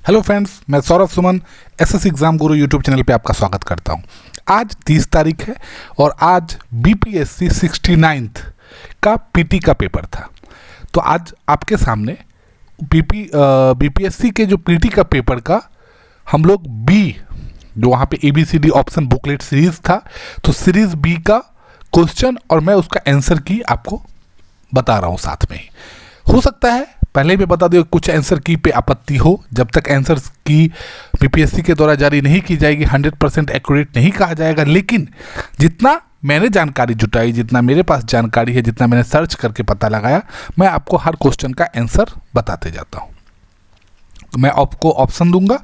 Hello friends, मैं Saurabh Suman SSC exam गुरु YouTube channel पे आपका स्वागत करता हूं। आज 30 तारीख है और आज बीपीएससी 69th का पीटी का पेपर था। तो आज आपके सामने बीपीएससी के जो पीटी का पेपर का हम लोग बी, जो वहाँ पे ABCD ऑप्शन बुकलेट सीरीज था, तो सीरीज बी का क्वेश्चन और मैं उसका आंसर की आपको बता रहा हूँ साथ में ही। हो सकता है पहले भी बता दो कुछ आंसर की पे आपत्ति हो। जब तक आंसर की बीपीएससी के द्वारा जारी नहीं की जाएगी 100% एक्यूरेट नहीं कहा जाएगा, लेकिन जितना मैंने जानकारी जुटाई, जितना मेरे पास जानकारी है, जितना मैंने सर्च करके पता लगाया, मैं आपको हर क्वेश्चन का आंसर बताते जाता हूँ। तो मैं आपको ऑप्शन दूंगा,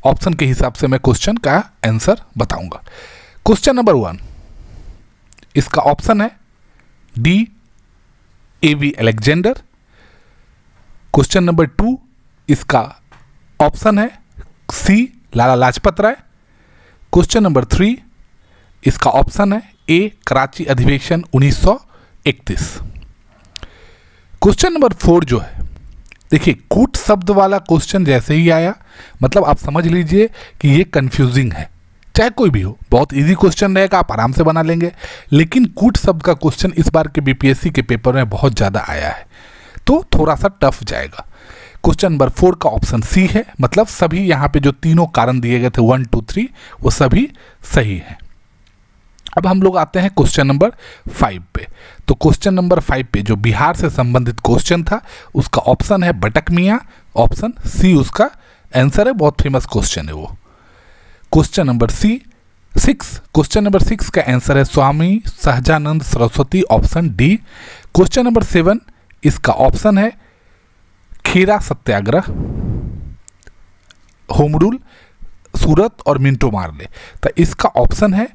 ऑप्शन के हिसाब से मैं क्वेश्चन का आंसर बताऊंगा। क्वेश्चन नंबर 1, इसका ऑप्शन है D AV Alexander. Question number 2, इसका ऑप्शन है सी लाला लाजपत राय। क्वेश्चन नंबर 3, इसका ऑप्शन है ए कराची अधिवेशन 1931। क्वेश्चन नंबर 4 जो है, देखिए कूट शब्द वाला क्वेश्चन जैसे ही आया, मतलब आप समझ लीजिए कि ये कंफ्यूजिंग है, चाहे कोई भी हो। बहुत इजी क्वेश्चन रहेगा, आप आराम से बना लेंगे, लेकिन कूट शब्द का क्वेश्चन इस बार के बीपीएससी के पेपर में बहुत ज़्यादा आया है, तो थोड़ा सा टफ जाएगा। क्वेश्चन नंबर 4 का ऑप्शन सी है, मतलब सभी यहाँ पे जो तीनों कारण दिए गए थे 1, 2, 3 वो सभी सही हैं। अब हम लोग आते हैं क्वेश्चन नंबर 5 पे। तो क्वेश्चन नंबर 5 पे जो बिहार से संबंधित क्वेश्चन था, उसका ऑप्शन है बटक मियाँ, ऑप्शन सी उसका आंसर है। बहुत फेमस क्वेश्चन है वो। क्वेश्चन नंबर 6, क्वेश्चन नंबर 6 का आंसर है Swami Sahajanand Saraswati, option D. Question number 7, इसका ऑप्शन है खेरा सत्याग्रह, होम रूल, सूरत और मिंटो मार्ले। तो इसका ऑप्शन है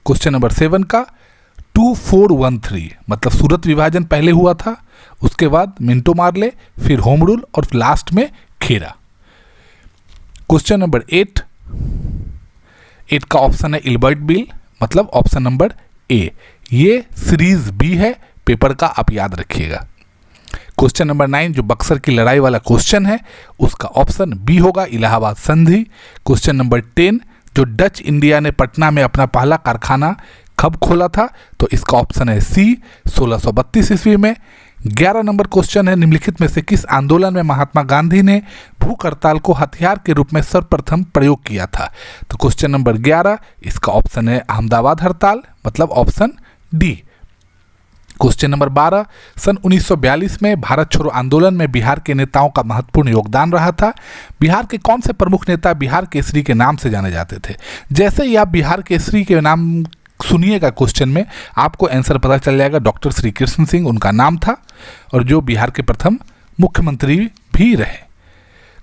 क्वेश्चन नंबर 7 का 2413, मतलब सूरत विभाजन पहले हुआ था, उसके बाद मिंटो मार्ले, फिर होम रूल और लास्ट में खेरा। क्वेश्चन नंबर 8 का ऑप्शन है इल्बर्ट बिल, मतलब ऑप्शन नंबर ए। ये सीरीज बी है पेपर का, आप याद रखिएगा। क्वेश्चन नंबर 9 जो बक्सर की लड़ाई वाला क्वेश्चन है, उसका ऑप्शन बी होगा इलाहाबाद संधि। क्वेश्चन नंबर 10 जो डच इंडिया ने पटना में अपना पहला कारखाना कब खोला था, तो इसका ऑप्शन है सी 1632 ईस्वी में। 11 नंबर क्वेश्चन है निम्नलिखित में से किस आंदोलन में महात्मा गांधी ने भूख हड़ताल को हथियार के रूप में सर्वप्रथम प्रयोग किया था, तो क्वेश्चन नंबर 11 इसका ऑप्शन है अहमदाबाद हड़ताल, मतलब ऑप्शन डी। क्वेश्चन नंबर 12, सन 1942 में भारत छोड़ो आंदोलन में बिहार के नेताओं का महत्वपूर्ण योगदान रहा था। बिहार के कौन से प्रमुख नेता बिहार केसरी के नाम से जाने जाते थे? जैसे ही आप बिहार केसरी के नाम सुनिएगा क्वेश्चन में, आपको आंसर पता चल जाएगा। डॉक्टर श्री कृष्ण सिंह उनका नाम था, और जो बिहार के प्रथम मुख्यमंत्री भी रहे।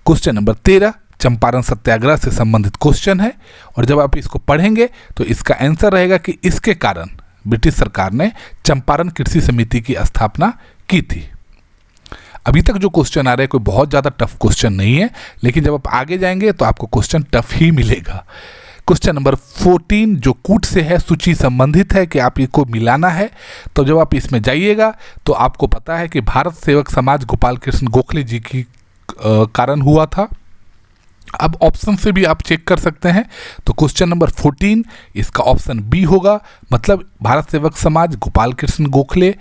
क्वेश्चन नंबर 13 चंपारण सत्याग्रह से संबंधित क्वेश्चन है, और जब आप इसको पढ़ेंगे तो इसका आंसर रहेगा कि इसके कारण ब्रिटिश सरकार ने चंपारण कृषि समिति की स्थापना की थी। अभी तक जो क्वेश्चन आ रहे हैं कोई बहुत ज़्यादा टफ क्वेश्चन नहीं है, लेकिन जब आप आगे जाएंगे तो आपको क्वेश्चन टफ ही मिलेगा। क्वेश्चन नंबर 14 जो कूट से है, सूची संबंधित है कि आप इसको मिलाना है, तो जब आप इसमें जाइएगा तो आपको पता है कि भारत सेवक समाज गोपाल कृष्ण गोखले जी की कारण हुआ था। अब ऑप्शन से भी आप चेक कर सकते हैं, तो क्वेश्चन नंबर 14 इसका ऑप्शन बी होगा, मतलब भारत सेवक समाज गोपाल कृष्ण गोखले,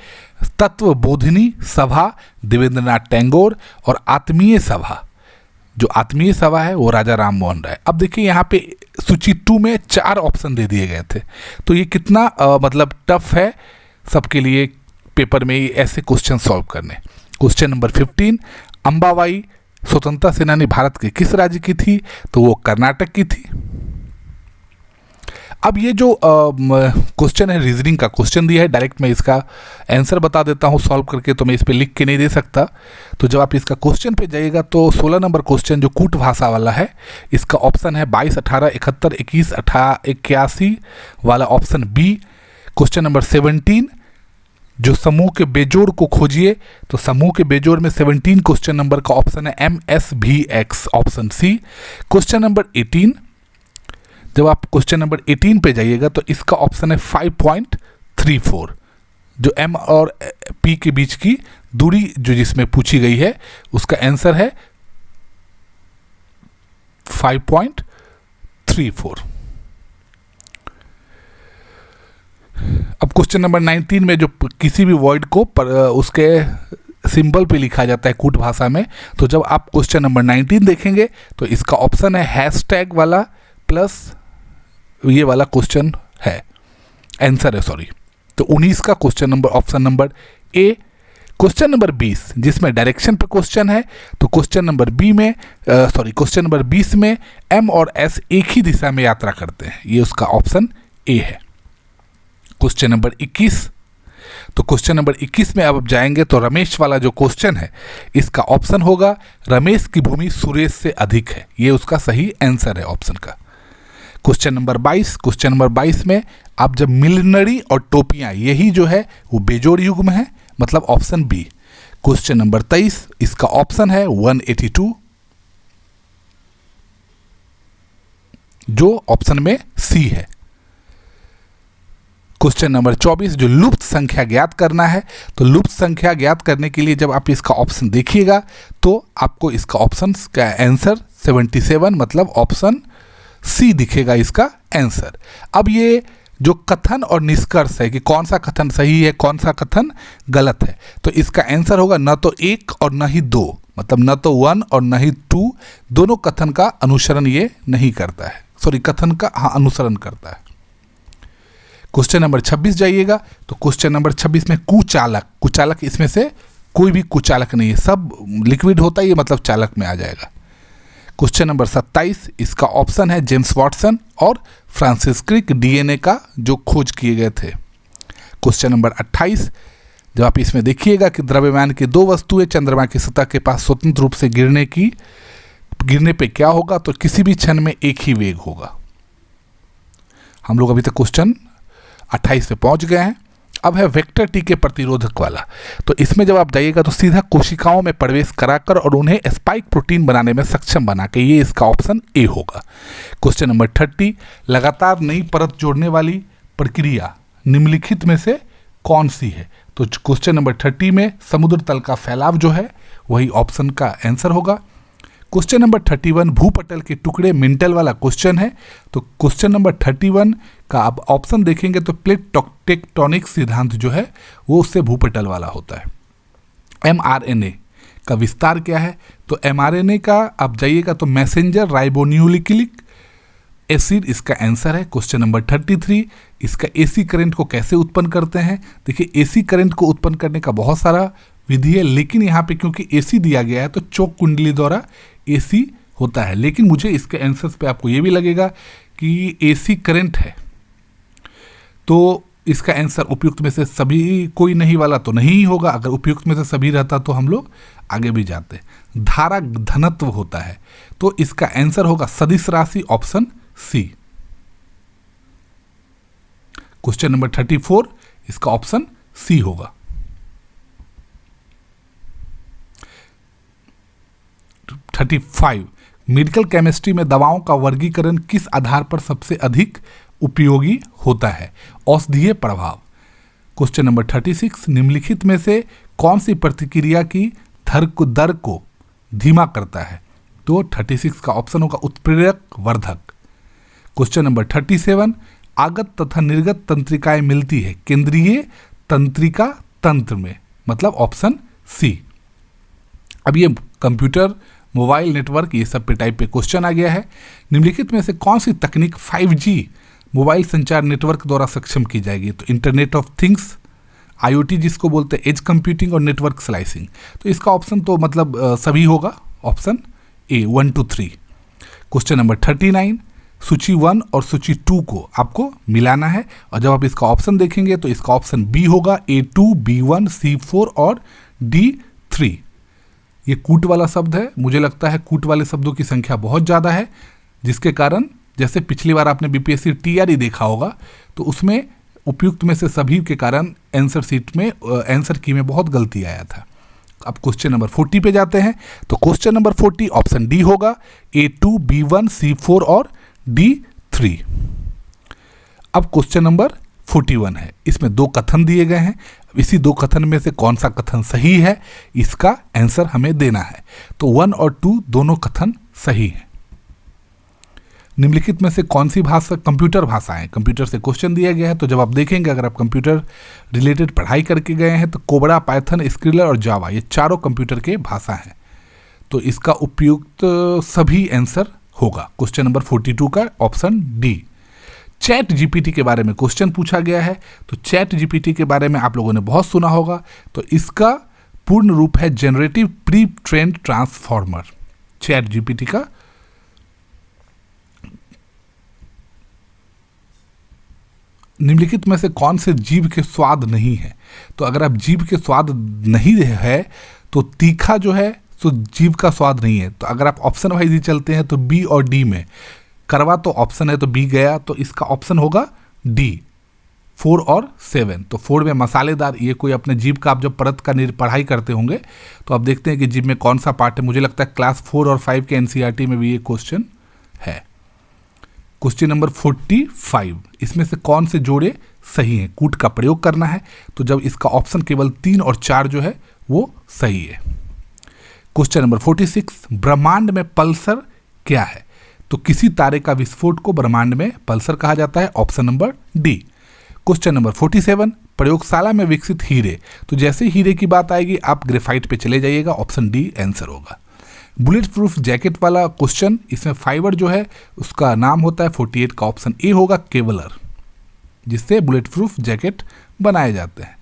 तत्व बोधिनी सभा देवेंद्रनाथ टैगोर, और आत्मीय सभा, जो आत्मीय सभा है वो राजा राम मोहन राय। अब देखिए यहाँ पे सूची 2 में 4 ऑप्शन दे दिए गए थे, तो ये कितना मतलब टफ है सबके लिए पेपर में ऐसे क्वेश्चन सॉल्व करने। क्वेश्चन नंबर 15 अंबाबाई स्वतंत्रता सेनानी भारत के किस राज्य की थी, तो वो कर्नाटक की थी। अब ये जो क्वेश्चन है रीजनिंग का क्वेश्चन दिया है, डायरेक्ट मैं इसका आंसर बता देता हूँ सॉल्व करके, तो मैं इस पे लिख के नहीं दे सकता। तो जब आप इसका क्वेश्चन पे जाइएगा तो 16 नंबर क्वेश्चन जो कूट भाषा वाला है, इसका ऑप्शन है 22, 18, 71, 21, 81 वाला ऑप्शन बी। क्वेश्चन नंबर 17 जो समूह के बेजोड़ को खोजिए, तो समूह के बेजोड़ में 17 क्वेश्चन नंबर का ऑप्शन है MSVX, option C. Question number 18 जब आप क्वेश्चन नंबर 18 पे जाइएगा तो इसका ऑप्शन है 5.34, जो M और P के बीच की दूरी जो जिसमें पूछी गई है उसका आंसर है 5.34। अब क्वेश्चन नंबर 19 में जो किसी भी वर्ड को उसके सिंबल पे लिखा जाता है कूट भाषा में, तो जब आप क्वेश्चन नंबर 19 देखेंगे तो इसका ऑप्शन है हैशटैग वाला प्लस ये वाला क्वेश्चन है, आंसर है सॉरी। तो 19 का question number option number A. Question number 20 जिसमें डायरेक्शन पे क्वेश्चन है, तो क्वेश्चन नंबर क्वेश्चन नंबर 20 में एम और एस एक ही दिशा में यात्रा करते हैं, ये उसका ऑप्शन ए है। क्वेश्चन नंबर 21, तो क्वेश्चन नंबर 21 में अब जाएंगे तो रमेश वाला जो क्वेश्चन है इसका ऑप्शन होगा रमेश की भूमि सुरेश से अधिक है, ये उसका सही आंसर है ऑप्शन का। क्वेश्चन नंबर 22 में आप जब मिलनरी और टोपियां यही जो है वो बेजोड़ युग्म है, मतलब ऑप्शन बी। क्वेश्चन नंबर 23 इसका ऑप्शन है 182, जो ऑप्शन में सी है। क्वेश्चन नंबर 24 जो लुप्त संख्या ज्ञात करना है, तो लुप्त संख्या ज्ञात करने के लिए जब आप इसका ऑप्शन देखिएगा तो आपको इसका ऑप्शन का आंसर 77 मतलब ऑप्शन सी दिखेगा इसका आंसर। अब ये जो कथन और निष्कर्ष है कि कौन सा कथन सही है कौन सा कथन गलत है, तो इसका आंसर होगा न तो 1 और न ही 2, मतलब न तो 1 और न ही 2, दोनों कथन का अनुसरण ये नहीं करता है, सॉरी कथन का अनुसरण करता है। क्वेश्चन नंबर 26 जाइएगा, तो क्वेश्चन नंबर 26 में कुचालक इसमें से कोई भी कुचालक नहीं है, सब लिक्विड होता है, ये मतलब चालक में आ जाएगा। क्वेश्चन नंबर 27 इसका ऑप्शन है जेम्स वाटसन और फ्रांसिस क्रिक, डीएनए का जो खोज किए गए थे। क्वेश्चन नंबर 28 जब आप इसमें देखिएगा कि द्रव्यमान की दो वस्तुएं चंद्रमा की सतह के पास स्वतंत्र रूप से गिरने पे क्या होगा, तो किसी भी क्षण में एक ही वेग होगा। हम लोग अभी तक क्वेश्चन 28 पे पहुंच गए हैं। अब है वेक्टर टी के प्रतिरोधक वाला, तो इसमें जब आप जाइएगा तो सीधा कोशिकाओं में प्रवेश कराकर और उन्हें स्पाइक प्रोटीन बनाने में सक्षम बना के, ये इसका ऑप्शन ए होगा। क्वेश्चन नंबर 30 लगातार नई परत जोड़ने वाली प्रक्रिया निम्नलिखित में से कौन सी है, तो क्वेश्चन नंबर 30 में समुद्र तल का फैलाव जो है वही ऑप्शन का आंसर होगा। क्वेश्चन नंबर 31 भूपटल के टुकड़े मेंटल वाला क्वेश्चन है, तो क्वेश्चन नंबर 31 का आप ऑप्शन देखेंगे तो प्लेट टेक्टोनिक सिद्धांत जो है वो उससे भूपटल वाला होता है। एमआरएनए का विस्तार क्या है, तो एमआरएनए का आप जाइएगा तो मैसेंजर राइबोन्यूक्लिक एसिड इसका आंसर है। क्वेश्चन नंबर 33 इसका एसी करंट को कैसे उत्पन्न करते हैं, देखिए एसी करंट को उत्पन्न करने का बहुत सारा विधि है, लेकिन यहाँ पे क्योंकि एसी दिया गया है तो चौक कुंडली द्वारा एसी होता है, लेकिन मुझे इसके आंसर्स पे आपको ये भी लगेगा कि एसी करंट है, तो इसका आंसर उपयुक्त में से सभी कोई नहीं वाला तो नहीं होगा। अगर उपयुक्त में से सभी रहता तो हम लोग आगे भी जाते। धारा घनत्व होता है, तो इसका आंसर होगा सदिश राशि ऑप्शन सी। क्वेश्चन नंबर 34 इसका ऑप्शन सी होगा। 35 मेडिकल केमिस्ट्री में दवाओं का वर्गीकरण किस आधार पर सबसे अधिक उपयोगी होता है, औषधीय प्रभाव। क्वेश्चन नंबर 36 निम्नलिखित में से कौन सी प्रतिक्रिया की दर को धीमा करता है, तो 36 का ऑप्शन होगा उत्प्रेरक वर्धक। क्वेश्चन नंबर 37 आगत तथा निर्गत तंत्रिकाएं मिलती है केंद्रीय तंत्रिका तंत्र में, मतलब ऑप्शन सी। अब ये कंप्यूटर मोबाइल नेटवर्क ये सब पे टाइप पे क्वेश्चन आ गया है। निम्नलिखित में से कौन सी तकनीक 5G मोबाइल संचार नेटवर्क द्वारा सक्षम की जाएगी, तो इंटरनेट ऑफ थिंग्स, IoT जिसको बोलते हैं, एज कंप्यूटिंग और नेटवर्क स्लाइसिंग, तो इसका ऑप्शन तो मतलब सभी होगा, option A 1 to 3। Question number 39 सूची 1 और सूची 2 को आपको मिलाना है, और जब आप इसका ऑप्शन देखेंगे तो इसका ऑप्शन बी होगा, A2, B1, C4 और D3। ये कूट वाला शब्द है, मुझे लगता है कूट वाले शब्दों की संख्या बहुत ज़्यादा है, जिसके कारण जैसे पिछली बार आपने BPSC TRE देखा होगा तो उसमें उपयुक्त में से सभी के कारण आंसर शीट में आंसर की में बहुत गलती आया था। अब क्वेश्चन नंबर 40 पे जाते हैं, तो क्वेश्चन नंबर 40 ऑप्शन डी होगा, A2, B1, C4 और D3। अब क्वेश्चन नंबर 41 है, इसमें दो कथन दिए गए हैं, इसी दो कथन में से कौन सा कथन सही है इसका आंसर हमें देना है, तो 1 और 2 दोनों कथन सही हैं। निम्नलिखित में से कौन सी भाषा कंप्यूटर भाषा है? कंप्यूटर से क्वेश्चन दिया गया है, तो जब आप देखेंगे अगर आप कंप्यूटर रिलेटेड पढ़ाई करके गए हैं तो कोबरा, पाइथन, स्क्रिलर और जावा ये चारों कंप्यूटर के भाषा हैं। तो इसका उपयुक्त सभी आंसर होगा क्वेश्चन नंबर 42 का ऑप्शन डी। चैट जीपीटी के बारे में क्वेश्चन पूछा गया है, तो चैट जीपीटी के बारे में आप लोगों ने बहुत सुना होगा। तो इसका पूर्ण रूप है generative pre trained transformer. Chat GPT का निम्नलिखित में से कौन से जीव के स्वाद नहीं है? तो अगर आप जीव के स्वाद नहीं है तो तीखा जो है तो जीव का स्वाद नहीं है। तो अगर आप ऑप्शन वाइज ही चलते हैं तो बी और डी में, करवा तो ऑप्शन है तो बी गया, तो इसका ऑप्शन होगा डी 4 और 7। तो 4 में मसालेदार, ये कोई अपने जीव का आप जब परत का पढ़ाई करते होंगे तो आप देखते हैं कि जीव में कौन सा पार्ट है। मुझे लगता है क्लास 4 और 5 के एनसीईआरटी में भी ये क्वेश्चन है। क्वेश्चन नंबर 45, इसमें से कौन से जोड़े सही हैं? कूट का प्रयोग करना है, तो जब इसका ऑप्शन केवल 3 और 4 जो है वो सही है। क्वेश्चन नंबर 46, ब्रह्मांड में पल्सर क्या है? तो किसी तारे का विस्फोट को ब्रह्मांड में पल्सर कहा जाता है, option number D. Question number 47, प्रयोगशाला में विकसित हीरे। तो जैसे हीरे की बात आएगी आप ग्रेफाइट पे चले जाइएगा, ऑप्शन डी आंसर होगा। बुलेट प्रूफ जैकेट वाला क्वेश्चन, इसमें फाइबर जो है उसका नाम होता है 48 का ऑप्शन ए होगा केवलर, जिससे बुलेट प्रूफ जैकेट बनाए जाते हैं।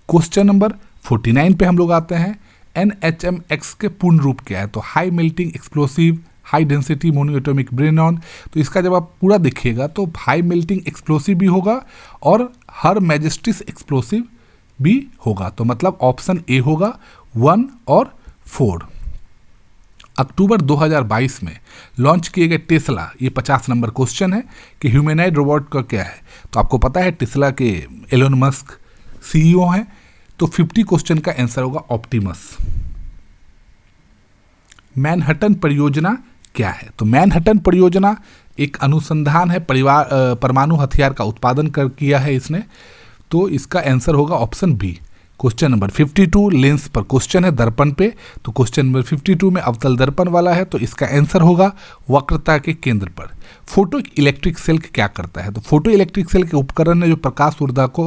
क्वेश्चन नंबर 49 पे हम लोग आते हैं। NHMX के पूर्ण रूप क्या है? तो high melting explosive high density monoatomic ब्रेनॉन। तो इसका जब आप पूरा देखिएगा तो हाई मेल्टिंग एक्सप्लोसिव भी होगा और हर मैजेस्टिस एक्सप्लोसिव भी होगा। तो मतलब ऑप्शन ए होगा 1 और 4। अक्टूबर 2022 में लॉन्च किए गए टेस्ला, ये 50 नंबर क्वेश्चन है कि ह्यूमैनॉइड रोबोट का क्या है? तो आपको पता है टेस्ला के एलोन मस्क सीईओ हैं। तो 50 क्वेश्चन का आंसर होगा ऑप्टिमस। मैनहट्टन परियोजना क्या है? तो मैनहट्टन परियोजना एक अनुसंधान है, परमाणु हथियार का उत्पादन किया है इसने। तो इसका आंसर होगा option B. Question number 52, lens पर क्वेश्चन है, दर्पण पे। तो क्वेश्चन नंबर 52 में अवतल दर्पण वाला है, तो इसका आंसर होगा वक्रता के केंद्र पर। फोटो इलेक्ट्रिक सेल क्या करता है? तो फोटो इलेक्ट्रिक सेल के उपकरण है जो प्रकाश ऊर्जा को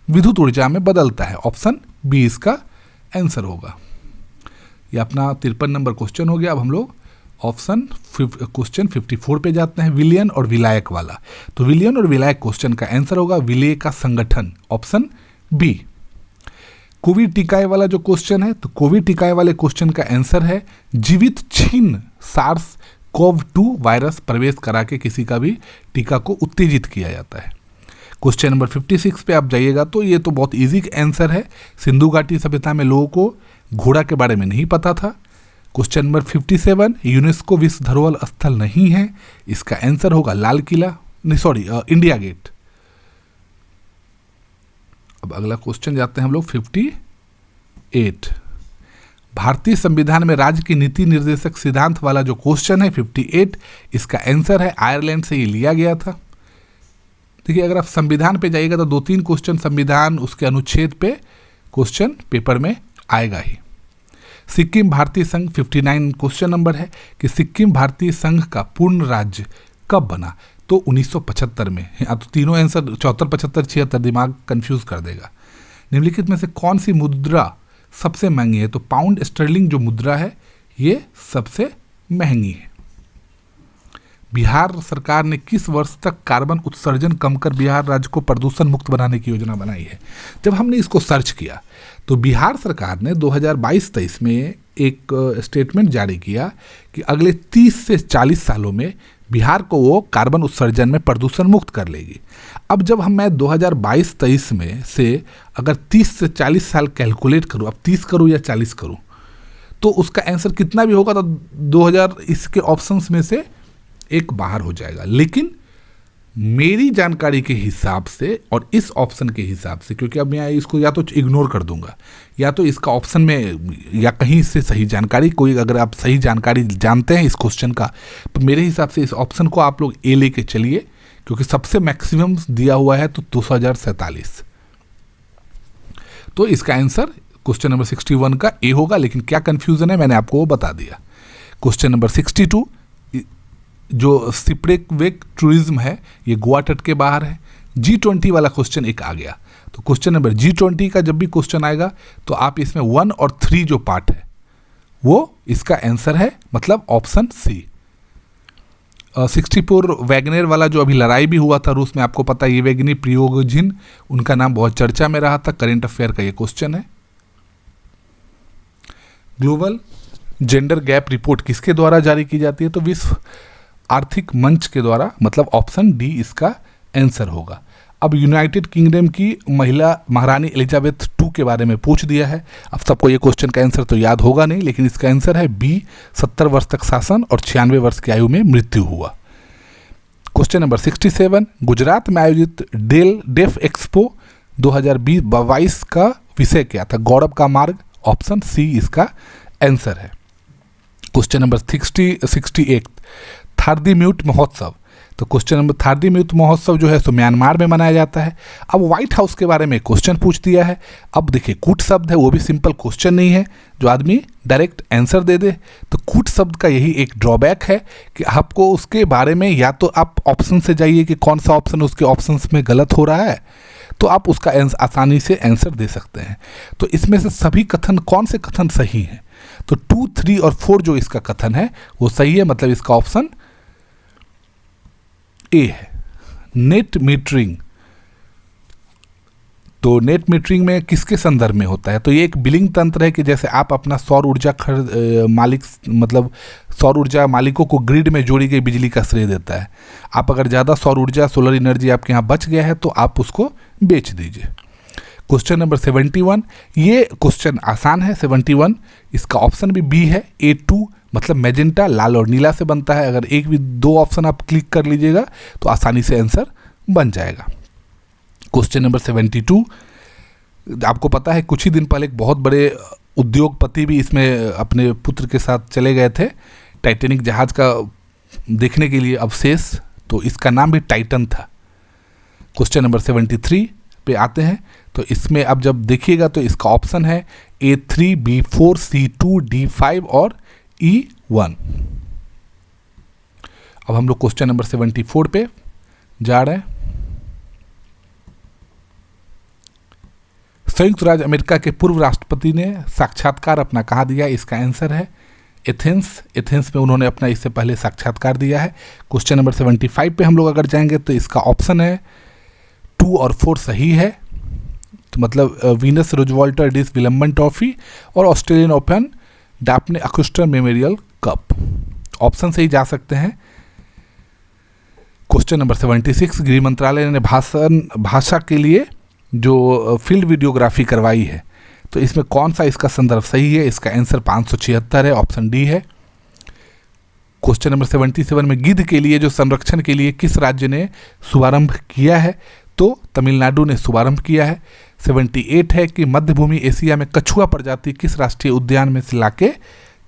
विद्युत ऊर्जा में बदलता है, ऑप्शन बी इसका आंसर होगा। ये अपना 53 नंबर क्वेश्चन हो गया। अब हम लोग क्वेश्चन 54 पे जाते हैं, विलयन और विलायक वाला। तो विलयन और विलायक क्वेश्चन का आंसर होगा विलेय का संगठन, ऑप्शन बी। कोविड टीकाए वाला जो क्वेश्चन है, तो कोविड टीकाए वाले क्वेश्चन का आंसर है जीवित छीन SARS-CoV-2 वायरस प्रवेश करा के किसी का भी टीका को उत्तेजित किया जाता है। क्वेश्चन नंबर 56 पे आप जाइएगा तो ये तो बहुत इजी आंसर है। सिंधु घाटी सभ्यता में लोगों को घोड़ा के बारे में नहीं पता था। क्वेश्चन नंबर 57, यूनेस्को विश्व धरोहर स्थल नहीं है, इसका आंसर होगा लाल किला, इंडिया गेट। अब अगला क्वेश्चन जाते हैं हम लोग 58। भारतीय संविधान में राज्य की नीति निर्देशक सिद्धांत वाला जो क्वेश्चन है 58, इसका आंसर है आयरलैंड से ये लिया गया था। देखिए अगर आप संविधान पे जाइएगा तो 2-3 क्वेश्चन संविधान उसके अनुच्छेद पे क्वेश्चन पेपर में आएगा ही। सिक्किम भारतीय संघ 59 क्वेश्चन नंबर है कि सिक्किम भारतीय संघ का पूर्ण राज्य कब बना? तो 1975 में। तो तीनों आंसर 74, 75, 76 दिमाग कंफ्यूज कर देगा। निम्नलिखित में से कौन सी मुद्रा सबसे महंगी है? तो पाउंड स्टर्लिंग जो मुद्रा है ये सबसे महंगी है। बिहार सरकार ने किस वर्ष तक कार्बन उत्सर्जन कम कर बिहार राज्य को प्रदूषण मुक्त बनाने की योजना बनाई है? जब हमने इसको सर्च किया तो बिहार सरकार ने 2022-23 में एक स्टेटमेंट जारी किया कि अगले 30 से 40 सालों में बिहार को वो कार्बन उत्सर्जन में प्रदूषण मुक्त कर लेगी। अब जब मैं 2022-23 में से अगर 30 से 40 साल कैलकुलेट करूँ, अब 30 करूँ या 40 करूँ, तो उसका आंसर कितना भी होगा तो 2000 इसके ऑप्शंस में से एक बाहर हो जाएगा। लेकिन मेरी जानकारी के हिसाब से और इस ऑप्शन के हिसाब से, क्योंकि अब मैं इसको या तो इग्नोर कर दूंगा या तो इसका ऑप्शन में या कहीं से सही जानकारी, कोई अगर आप सही जानकारी जानते हैं इस क्वेश्चन का, तो मेरे हिसाब से इस ऑप्शन को आप लोग ए लेके चलिए, क्योंकि सबसे मैक्सिमम दिया हुआ है तो 2047। तो इसका आंसर क्वेश्चन नंबर 61 का ए होगा। लेकिन क्या कंफ्यूजन है मैंने आपको वो बता दिया। क्वेश्चन नंबर 62, जो सिप्रेक्वेक टूरिज्म है ये गोवा तट के बाहर है। G20 वाला क्वेश्चन एक आ गया, तो क्वेश्चन नंबर G20 का जब भी क्वेश्चन आएगा तो आप इसमें 1 और 3 जो पार्ट है वो इसका आंसर है, मतलब ऑप्शन सी। 64 वैगनेर वाला जो अभी लड़ाई भी हुआ था रूस में, आपको पता है येवगेनी प्रिगोजिन, उनका नाम बहुत चर्चा में रहा था। करेंट अफेयर का ये क्वेश्चन है। ग्लोबल जेंडर गैप रिपोर्ट किसके द्वारा जारी की जाती है? तो विश्व आर्थिक मंच के द्वारा, मतलब ऑप्शन डी इसका आंसर होगा। अब यूनाइटेड किंगडम की महिला महारानी एलिजाबेथ II के बारे में पूछ दिया है। अब सबको ये क्वेश्चन का आंसर तो याद होगा नहीं, लेकिन इसका आंसर है बी, 70 वर्ष तक शासन और 96 वर्ष की आयु में मृत्यु हुआ। क्वेश्चन नंबर 67, गुजरात में आयोजित डेफ एक्सपो 2022 का विषय क्या था? गौरव का मार्ग, ऑप्शन सी इसका आंसर है। क्वेश्चन नंबर 68, थारदी-म्यूट महोत्सव। तो क्वेश्चन नंबर थारदी-म्यूट महोत्सव जो है सो म्यांमार में मनाया जाता है। अब व्हाइट हाउस के बारे में क्वेश्चन पूछ दिया है। अब देखिए कूट शब्द है, वो भी सिंपल क्वेश्चन नहीं है जो आदमी डायरेक्ट आंसर दे दे। तो कूट शब्द का यही एक ड्रॉबैक है कि आपको उसके बारे में या तो आप ऑप्शन से जाइए कि कौन सा ऑप्शन उसके ऑप्शंस में गलत हो रहा है, तो आप उसका आसानी से आंसर दे सकते हैं। तो इसमें से सभी कथन, कौन से कथन सही हैं? तो 2, 3 और 4 जो इसका कथन है वो सही है, मतलब इसका ऑप्शन ए है। नेट मीटरिंग, तो नेट मीटरिंग में किसके संदर्भ में होता है? तो ये एक बिलिंग तंत्र है कि जैसे आप अपना सौर ऊर्जा मालिक, मतलब सौर ऊर्जा मालिकों को ग्रिड में जोड़ी गई बिजली का श्रेय देता है। आप अगर ज़्यादा सौर ऊर्जा, सोलर एनर्जी आपके यहाँ बच गया है तो आप उसको बेच दीजिए। क्वेश्चन नंबर 71, ये क्वेश्चन आसान है। 71 इसका ऑप्शन भी बी है, A2, मतलब मैजेंटा लाल और नीला से बनता है। अगर एक भी 2 ऑप्शन आप क्लिक कर लीजिएगा तो आसानी से आंसर बन जाएगा। क्वेश्चन नंबर 72, आपको पता है कुछ ही दिन पहले एक बहुत बड़े उद्योगपति भी इसमें अपने पुत्र के साथ चले गए थे टाइटैनिक जहाज का देखने के लिए अवशेष, तो इसका नाम भी टाइटन था। क्वेश्चन नंबर 73 पे आते हैं, तो इसमें अब जब देखिएगा तो इसका ऑप्शन है A3, B4, C2, D5 और E1। अब हम लोग क्वेश्चन नंबर 74 पे जा रहे हैं। संयुक्त राज्य अमेरिका के पूर्व राष्ट्रपति ने साक्षात्कार अपना कहाँ दिया? इसका आंसर है एथेंस। एथेंस में उन्होंने अपना इससे पहले साक्षात्कार दिया है। क्वेश्चन नंबर 75 पे हम लोग अगर जाएंगे तो इसका ऑप्शन है 2 और 4 सही है, तो मतलब वीनस रूजवेल्ट डिस विलंबन ट्रॉफी और Australian Open Daphne Akhurst Memorial Cup, option से ही जा सकते हैं। क्वेश्चन नंबर 76, गृह मंत्रालय ने भाषा के लिए जो फील्ड वीडियोग्राफी करवाई है, तो इसमें कौन सा इसका संदर्भ सही है? इसका आंसर 576 है, ऑप्शन डी है। क्वेश्चन नंबर 77 में गिद्ध के लिए जो संरक्षण के लिए किस राज्य ने शुभारंभ किया है? तो तमिलनाडु ने शुभारंभ किया है। 78 है कि मध्य भूमि एशिया में कछुआ प्रजाति किस राष्ट्रीय उद्यान में से लाके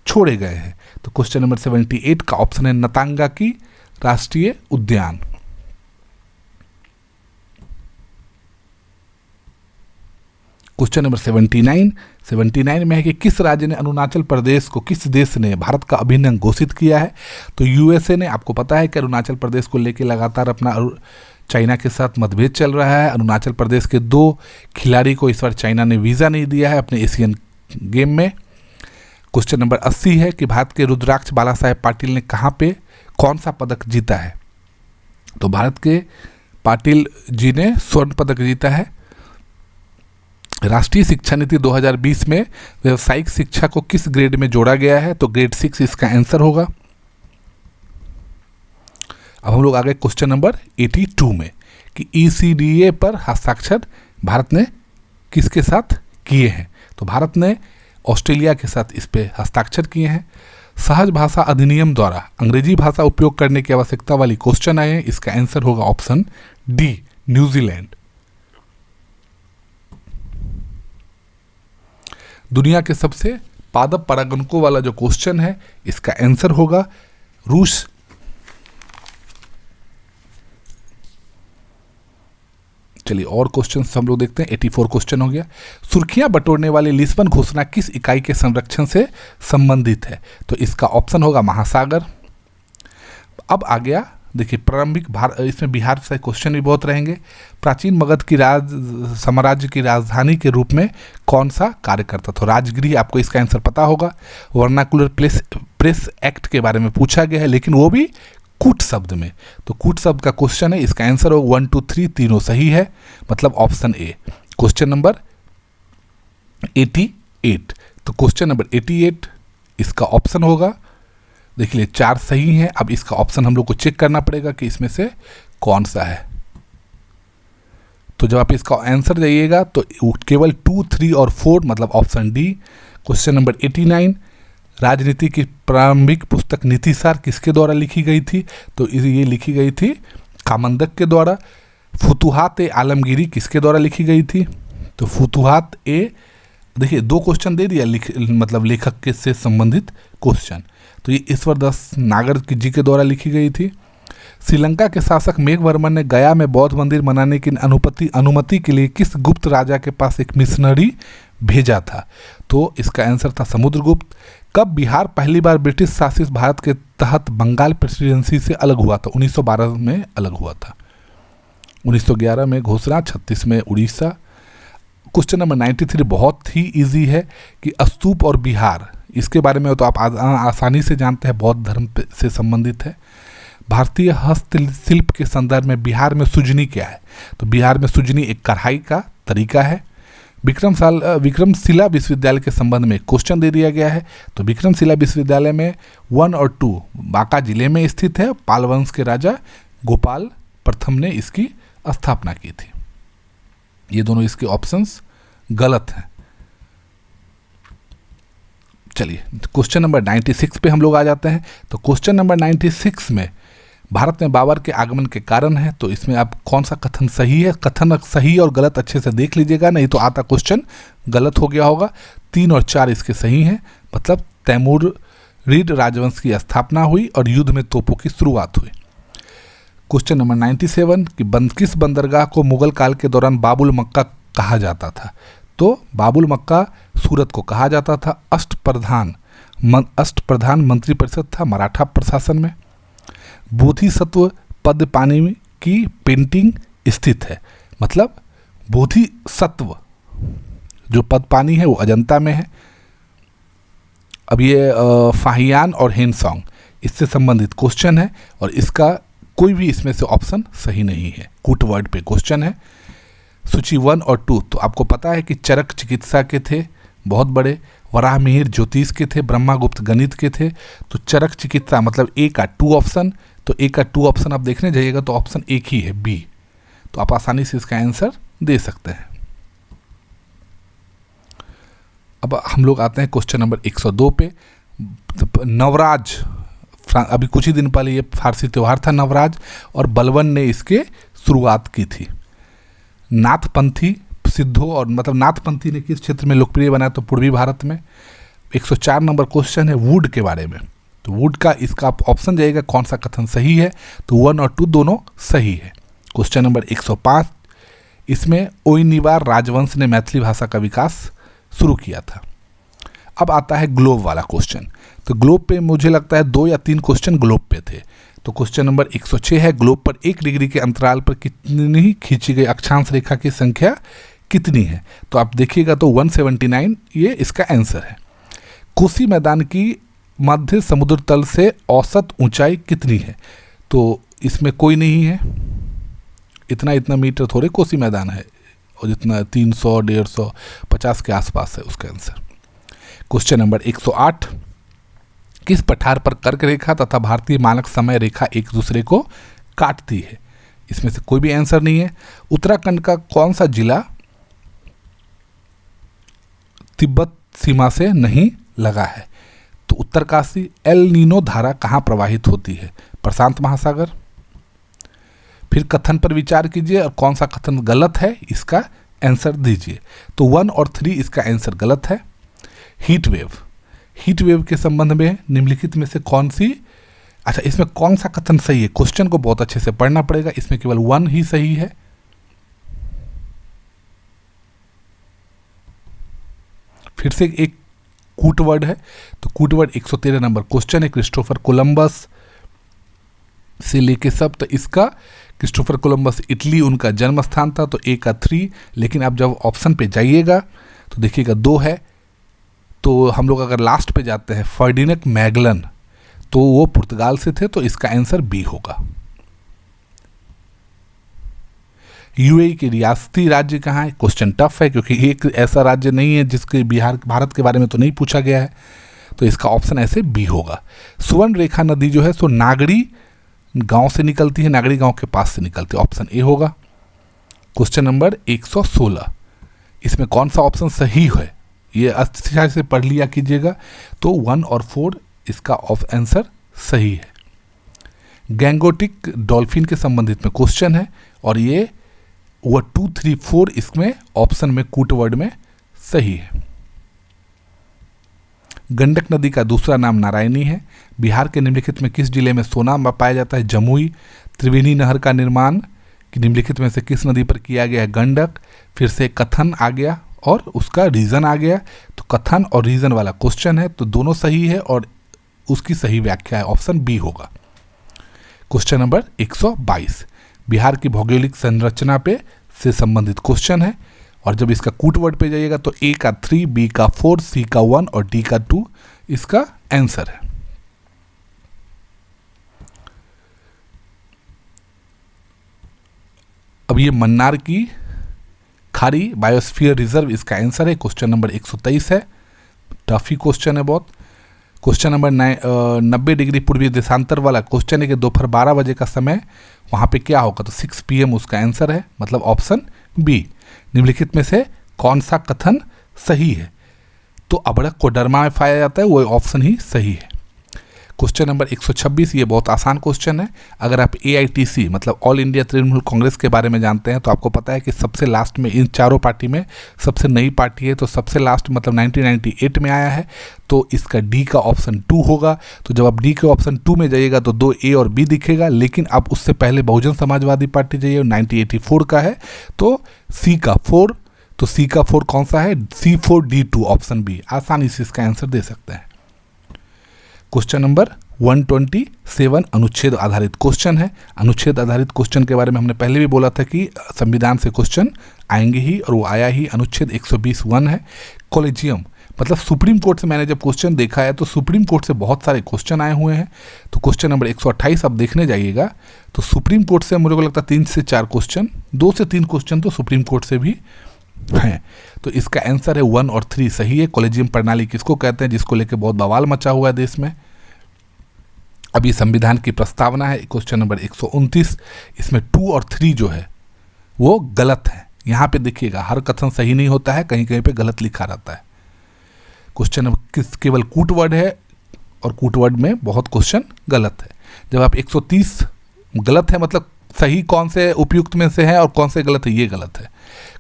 छोड़े गए हैं? तो क्वेश्चन नंबर 78 का ऑप्शन है नतांगा की राष्ट्रीय उद्यान। क्वेश्चन नंबर 79 में है कि किस राज्य ने अरुणाचल प्रदेश को, किस देश ने भारत का अभिन्न अंग घोषित किया है? तो यूएसए ने। आपको पता है कि अरुणाचल प्रदेश को लेकर लगातार अपना चाइना के साथ मतभेद चल रहा है। अरुणाचल प्रदेश के 2 खिलाड़ी को इस बार चाइना ने वीज़ा नहीं दिया है अपने एशियन गेम में। क्वेश्चन नंबर 80 है कि भारत के रुद्राक्ष बालासाहेब पाटिल ने कहाँ पे कौन सा पदक जीता है? तो भारत के पाटिल जी ने स्वर्ण पदक जीता है। राष्ट्रीय शिक्षा नीति 2020 में व्यावसायिक शिक्षा को किस ग्रेड में जोड़ा गया है? तो ग्रेड 6 इसका आंसर होगा। अब हम लोग आ गए क्वेश्चन नंबर 82 में कि ECDA पर हस्ताक्षर भारत ने किसके साथ किए हैं? तो भारत ने ऑस्ट्रेलिया के साथ इस पे हस्ताक्षर किए हैं। सहज भाषा अधिनियम द्वारा अंग्रेजी भाषा उपयोग करने की आवश्यकता वाली क्वेश्चन आए हैं, इसका आंसर होगा ऑप्शन डी, न्यूजीलैंड। दुनिया के सबसे पादप परागणकों वाला जो क्वेश्चन है इसका आंसर होगा रूस। चलिए और क्वेश्चन हम लोग देखते हैं। 84 क्वेश्चन हो गया। सुर्खियां बटोरने वाली लिस्बन घोषणा किस इकाई के संरक्षण से संबंधित है? तो इसका ऑप्शन होगा महासागर। अब आ गया देखिए प्रारंभिक इसमें बिहार से क्वेश्चन भी बहुत रहेंगे। प्राचीन मगध की साम्राज्य की राजधानी के रूप में कौन सा कार्य करता था? राजगृह, आपको इसका आंसर पता होगा। वर्नाकुलर प्रेस एक्ट के बारे में पूछा गया है, लेकिन वो भी कूट शब्द में। तो कूट शब्द का क्वेश्चन है, इसका आंसर हो 1 2 3 तीनों सही है, मतलब ऑप्शन ए। Question number 88। तो क्वेश्चन नंबर 88 इसका ऑप्शन होगा। देखिए 4 सही हैं। अब इसका ऑप्शन हम लोग को चेक करना पड़ेगा कि इसमें से कौन सा है। तो जब आप इसका आंसर जाइएगा तो केवल 2 3 और 4, मतलब ऑप्शन डी। क्वेश्चन नंबर 89, राजनीति की प्रारंभिक पुस्तक नीतिसार किसके द्वारा लिखी गई थी? तो ये लिखी गई थी कामंदक के द्वारा। फुतुहात ए आलमगीरी किसके द्वारा लिखी गई थी? तो फुतुहात ए, देखिए 2 क्वेश्चन दे दिया मतलब लेखक के से संबंधित क्वेश्चन। तो ये ईश्वर दास नागर जी के द्वारा लिखी गई थी। श्रीलंका के शासक मेघवर्मन ने गया में बौद्ध मंदिर बनाने की अनुमति के लिए किस गुप्त राजा के पास एक मिशनरी भेजा था? तो इसका आंसर था समुद्रगुप्त। कब बिहार पहली बार ब्रिटिश शासित भारत के तहत बंगाल प्रेसिडेंसी से अलग हुआ था? 1912 में अलग हुआ था। 1911 में घोषणा, 36 में उड़ीसा। क्वेश्चन नंबर 93 बहुत ही इजी है कि स्तूप और बिहार, इसके बारे में तो आप आसानी से जानते हैं, बौद्ध धर्म से संबंधित है। भारतीय हस्तशिल्प के संदर्भ में बिहार में सुजनी क्या है? तो बिहार में सुजनी एक कढ़ाई का तरीका है। विक्रमशिला विश्वविद्यालय के संबंध में क्वेश्चन दे दिया गया है। तो विक्रमशिला विश्वविद्यालय में 1 और 2 बांका जिले में स्थित है। पाल वंश के राजा गोपाल प्रथम ने इसकी स्थापना की थी। ये दोनों इसके ऑप्शंस गलत हैं। चलिए क्वेश्चन नंबर 96 पे हम लोग आ जाते हैं। तो क्वेश्चन नंबर 96 में भारत में बाबर के आगमन के कारण है। तो इसमें आप कौन सा कथन सही है? कथन सही और गलत अच्छे से देख लीजिएगा, नहीं तो आता क्वेश्चन गलत हो गया होगा। 3 और 4 इसके सही हैं, मतलब तैमूरिड राजवंश की स्थापना हुई और युद्ध में तोपों की शुरुआत हुई। क्वेश्चन नंबर 97 कि किस बंदरगाह को मुगल काल के दौरान बाबुल मक्का कहा जाता था? तो बाबुल मक्का सूरत को कहा जाता था। अष्टप्रधान मंत्रिपरिषद था मराठा प्रशासन में। बोधिसत्व पद पानी की पेंटिंग स्थित है, मतलब बोधिसत्व जो पद पानी है वो अजंता में है। अब ये फाहियान और हेनसोंग इससे संबंधित क्वेश्चन है और इसका कोई भी इसमें से ऑप्शन सही नहीं है। कूट वर्ड पे क्वेश्चन है। सूची 1 और 2 तो आपको पता है कि चरक चिकित्सा के थे बहुत बड़े, वराह मिहिर ज्योतिष के थे, ब्रह्मागुप्त गणित के थे। तो चरक चिकित्सा मतलब ए का 2 ऑप्शन, तो ए का 2 ऑप्शन आप देखने जाइएगा तो ऑप्शन एक ही है बी। तो आप आसानी से इसका आंसर दे सकते हैं। अब हम लोग आते हैं क्वेश्चन नंबर 102 पे। नवराज, अभी कुछ ही दिन पहले ये फारसी त्यौहार था नवराज, और बलबन ने इसके शुरुआत की थी। नाथपंथी सिद्धों और मतलब नाथपंथी ने किस क्षेत्र में लोकप्रिय बनाया? तो पूर्वी भारत में। 104 नंबर क्वेश्चन है वुड के बारे में। तो वुड का इसका ऑप्शन जाएगा कौन सा कथन सही है? तो 1 और 2 दोनों सही है। क्वेश्चन नंबर 105 इसमें ओइनिवार राजवंश ने मैथिली भाषा का विकास शुरू किया था। अब आता है ग्लोब वाला क्वेश्चन। तो ग्लोब पे मुझे लगता है 2 या 3 क्वेश्चन ग्लोब पे थे। तो क्वेश्चन नंबर 106 है ग्लोब पर 1 डिग्री के अंतराल पर कितनी खींची गई अक्षांश रेखा की संख्या कितनी है? तो आप देखिएगा तो 179 ये इसका आंसर है। कोसी मैदान की मध्य समुद्र तल से औसत ऊंचाई कितनी है? तो इसमें कोई नहीं है, इतना मीटर थोड़े कोसी मैदान है, और जितना 300 150 50 के आसपास है उसका आंसर। क्वेश्चन नंबर 108 किस पठार पर कर्क रेखा तथा भारतीय मानक समय रेखा एक दूसरे को काटती है? इसमें से कोई भी आंसर नहीं है। उत्तराखंड का कौन सा जिला तिब्बत सीमा से नहीं लगा है? तो उत्तरकाशी। एल नीनो धारा कहाँ प्रवाहित होती है? प्रशांत महासागर। फिर कथन पर विचार कीजिए और कौन सा कथन गलत है इसका आंसर दीजिए। तो 1 और 3 इसका आंसर गलत है। हीट वेव के संबंध में निम्नलिखित में से कौन सी, अच्छा इसमें कौन सा कथन सही है? क्वेश्चन को बहुत अच्छे से पढ़ना पड़ेगा। इसमें केवल 1 ही सही है। फिर से एक कूट वर्ड है। तो कूट वर्ड 113 नंबर क्वेश्चन है। क्रिस्टोफर कोलंबस से लेके सब, तो इसका क्रिस्टोफर कोलंबस इटली उनका जन्म स्थान था, तो ए का 3। लेकिन आप जब ऑप्शन पे जाइएगा तो देखिएगा 2 है। तो हम लोग अगर लास्ट पे जाते हैं फर्डिनेंड मैगलन, तो वो पुर्तगाल से थे, तो इसका आंसर बी होगा। यूएई के रियासती राज्य कहाँ है? क्वेश्चन टफ है क्योंकि एक ऐसा राज्य नहीं है जिसके भारत के बारे में तो नहीं पूछा गया है, तो इसका ऑप्शन ऐसे बी होगा। सुवर्ण रेखा नदी जो है सो नागरी गांव से निकलती है, नागरी गांव के पास से निकलती है, ऑप्शन ए होगा। क्वेश्चन नंबर 116, इसमें कौन सा ऑप्शन सही है ये अच्छे से पढ़ लिया कीजिएगा। तो 1 और 4 इसका आंसर सही है। गैंगोटिक डॉल्फिन के संबंधित में क्वेश्चन है और ये वो 2, 3, 4 इसमें ऑप्शन में कूट वर्ड में सही है। गंडक नदी का दूसरा नाम नारायणी है। बिहार के निम्नलिखित में किस जिले में सोना पाया जाता है? जमुई। त्रिवेणी नहर का निर्माण निम्नलिखित में से किस नदी पर किया गया है? गंडक। फिर से कथन आ गया और उसका रीजन आ गया, तो कथन और रीजन वाला क्वेश्चन है, तो दोनों सही है और उसकी सही व्याख्या है, ऑप्शन बी होगा। क्वेश्चन नंबर 122, बिहार की भौगोलिक संरचना पे से संबंधित क्वेश्चन है और जब इसका कूट वर्ड पे जाइएगा तो ए का 3, बी का 4, सी का 1 और डी का 2 इसका आंसर है। अब ये मन्नार की खाड़ी बायोस्फीयर रिजर्व इसका आंसर है। क्वेश्चन नंबर 123 है, टफी क्वेश्चन है बहुत। क्वेश्चन नंबर 90 डिग्री पूर्वी देशांतर वाला क्वेश्चन है कि दोपहर 12 बजे का समय वहाँ पे क्या होगा? तो 6 PM उसका आंसर है, मतलब ऑप्शन बी। निम्नलिखित में से कौन सा कथन सही है? तो अबड़क को डरमा में पाया जाता है, वो ऑप्शन ही सही है। क्वेश्चन नंबर 126, ये बहुत आसान क्वेश्चन है। अगर आप AITC मतलब ऑल इंडिया तृणमूल कांग्रेस के बारे में जानते हैं तो आपको पता है कि सबसे लास्ट में इन चारों पार्टी में सबसे नई पार्टी है, तो सबसे लास्ट मतलब 1998 में आया है, तो इसका डी का ऑप्शन 2 होगा। तो जब आप डी के ऑप्शन 2 में जाइएगा तो 2 A और B दिखेगा, लेकिन आप उससे पहले बहुजन समाजवादी पार्टी जाइए, 1984 का है, तो C का 4, तो C का 4 कौन सा है? C4D2 ऑप्शन बी, आसानी से इसका आंसर दे सकते हैं। क्वेश्चन नंबर 127 अनुच्छेद आधारित क्वेश्चन है। अनुच्छेद आधारित क्वेश्चन के बारे में हमने पहले भी बोला था कि संविधान से क्वेश्चन आएंगे ही, और वो आया ही। अनुच्छेद 120(1) है कॉलेजियम, मतलब सुप्रीम कोर्ट से मैंने जब क्वेश्चन देखा है तो सुप्रीम कोर्ट से बहुत सारे क्वेश्चन आए हुए हैं। तो क्वेश्चन नंबर 128 आप देखने जाइएगा तो सुप्रीम कोर्ट से मुझे को लगता है 3 से 4 क्वेश्चन, 2 से 3 क्वेश्चन तो सुप्रीम कोर्ट से भी हैं। तो इसका आंसर है 1 और 3 सही है। कॉलेजियम प्रणाली किसको कहते हैं? जिसको लेकर बहुत बवाल मचा हुआ है देश में। अभी संविधान की प्रस्तावना है। क्वेश्चन नंबर 129, इसमें 2 और 3 जो है वो गलत है। यहाँ पे देखिएगा हर कथन सही नहीं होता है, कहीं कहीं पे गलत लिखा रहता है। क्वेश्चन नंबर केवल कूट वर्ड है और कूट वर्ड में बहुत क्वेश्चन गलत है। जब आप 130 गलत है मतलब सही कौन से उपयुक्त में से है और कौन से गलत है, ये गलत है।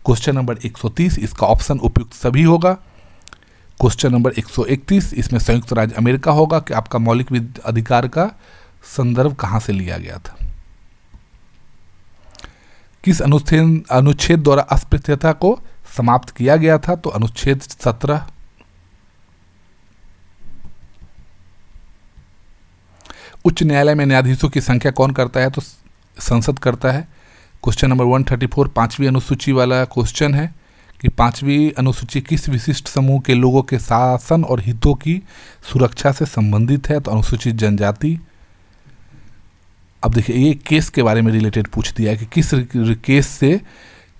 क्वेश्चन नंबर 130 इसका ऑप्शन उपयुक्त सभी होगा। क्वेश्चन नंबर 131 इसमें संयुक्त राज्य अमेरिका होगा कि आपका मौलिक अधिकार का संदर्भ कहां से लिया गया था। किस अनुच्छेद द्वारा अस्पृश्यता को समाप्त किया गया था? तो अनुच्छेद 17। उच्च न्यायालय में न्यायाधीशों की संख्या कौन करता है? तो संसद करता है। क्वेश्चन नंबर 134 5वीं अनुसूची वाला क्वेश्चन है कि 5वीं अनुसूची किस विशिष्ट समूह के लोगों के शासन और हितों की सुरक्षा से संबंधित है? तो अनुसूचित जनजाति। अब देखिए ये केस के बारे में रिलेटेड पूछ दिया है कि किस केस से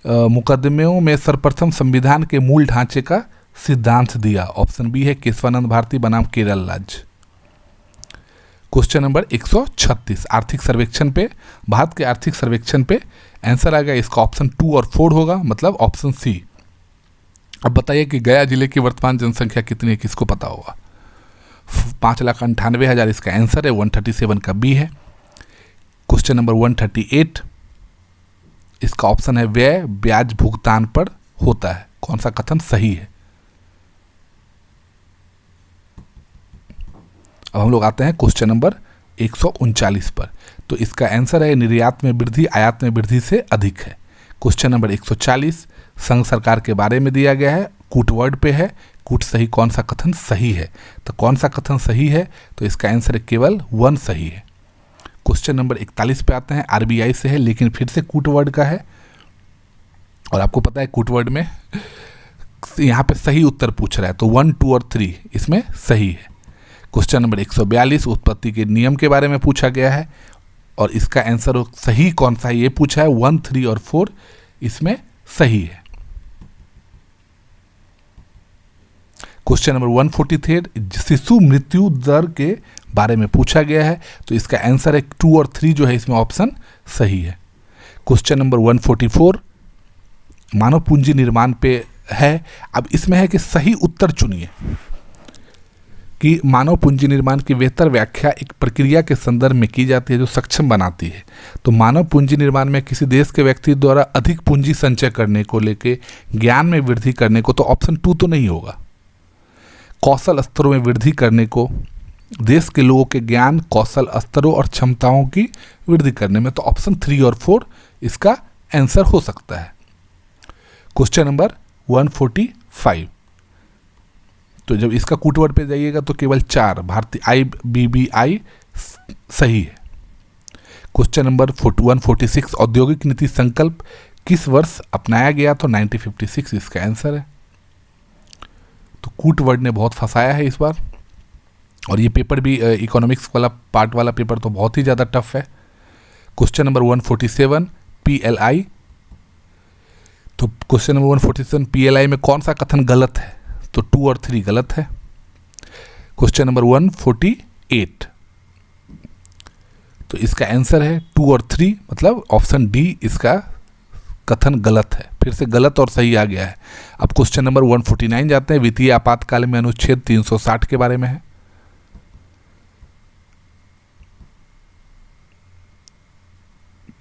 मुकदमेों में सर्वप्रथम संविधान के मूल ढांचे का सिद्धांत दिया? ऑप्शन बी है केशवानंद भारती बनाम केरल राज्य। क्वेश्चन नंबर 136 आर्थिक सर्वेक्षण पे, भारत के आर्थिक सर्वेक्षण पे आंसर आ गया, इसका ऑप्शन 2 और 4 होगा, मतलब ऑप्शन सी। अब बताइए कि गया जिले की वर्तमान जनसंख्या कितनी है, किसको पता होगा? 5,98,000 इसका आंसर है। 137 का बी है। क्वेश्चन नंबर 138 इसका ऑप्शन है व्यय ब्याज भुगतान पर होता है, कौन सा कथन सही है? अब हम लोग आते हैं क्वेश्चन नंबर 139 पर, तो इसका आंसर है निर्यात में वृद्धि आयात में वृद्धि से अधिक है। क्वेश्चन नंबर 140 संघ सरकार के बारे में दिया गया है, कूट वर्ड पे है, कूट सही कौन सा कथन सही है? तो कौन सा कथन सही है? तो इसका आंसर है केवल 1 सही है। क्वेश्चन नंबर 41 पे आते हैं। आरबीआई से है, लेकिन फिर से कूटवर्ड का है, और आपको पता है कूटवर्ड में यहाँ पे सही उत्तर पूछ रहा है, तो 1, 2 और 3 इसमें सही है। क्वेश्चन नंबर 142 उत्पत्ति के नियम के बारे में पूछा गया है, और इसका आंसर सही कौन सा है ये पूछा है। 1, 3 और 4 इसमें सही है। क्वेश्चन नंबर 143 शिशु मृत्यु दर के बारे में पूछा गया है, तो इसका आंसर है 2 और 3 जो है इसमें ऑप्शन सही है। क्वेश्चन नंबर 144 मानव पूंजी निर्माण पे है। अब इसमें है कि सही उत्तर चुनिए कि मानव पूंजी निर्माण की बेहतर व्याख्या एक प्रक्रिया के संदर्भ में की जाती है जो सक्षम बनाती है। तो मानव पूंजी निर्माण में किसी देश के व्यक्ति द्वारा अधिक पूंजी संचय करने को लेके ज्ञान में वृद्धि करने को, तो ऑप्शन 2 तो नहीं होगा। कौशल स्तरों में वृद्धि करने को, देश के लोगों के ज्ञान कौशल स्तरों और क्षमताओं की वृद्धि करने में, तो ऑप्शन 3 और 4 इसका आंसर हो सकता है। क्वेश्चन नंबर 145, तो जब इसका कूटवर्ड पे जाइएगा तो केवल 4 भारतीय IBBI सही है। क्वेश्चन नंबर 146 औद्योगिक नीति संकल्प किस वर्ष अपनाया गया, तो 1956 इसका आंसर है। तो कूटवर्ड ने बहुत फंसाया है इस बार, और ये पेपर भी इकोनॉमिक्स वाला पार्ट वाला पेपर तो बहुत ही ज़्यादा टफ है। क्वेश्चन नंबर 147 PLI, तो क्वेश्चन नंबर 147 PLI में कौन सा कथन गलत है, तो 2 और 3 गलत है। क्वेश्चन नंबर 148, तो इसका आंसर है 2 और 3, मतलब ऑप्शन डी इसका कथन गलत है। फिर से गलत और सही आ गया है। अब क्वेश्चन नंबर 149 जाते हैं। वित्तीय आपातकाल में अनुच्छेद 360 के बारे में है।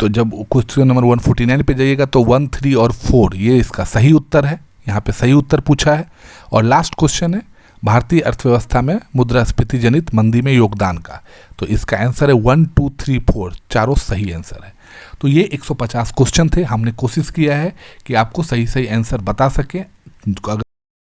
तो जब क्वेश्चन नंबर 149 पे जाइएगा तो 1, 3 और 4 ये इसका सही उत्तर है, यहाँ पे सही उत्तर पूछा है। और लास्ट क्वेश्चन है भारतीय अर्थव्यवस्था में मुद्रास्फीति जनित मंदी में योगदान का, तो इसका आंसर है 1, 2, 3, 4 चारों सही आंसर है। तो ये 150 क्वेश्चन थे। हमने कोशिश किया है कि आपको सही सही आंसर बता सकें।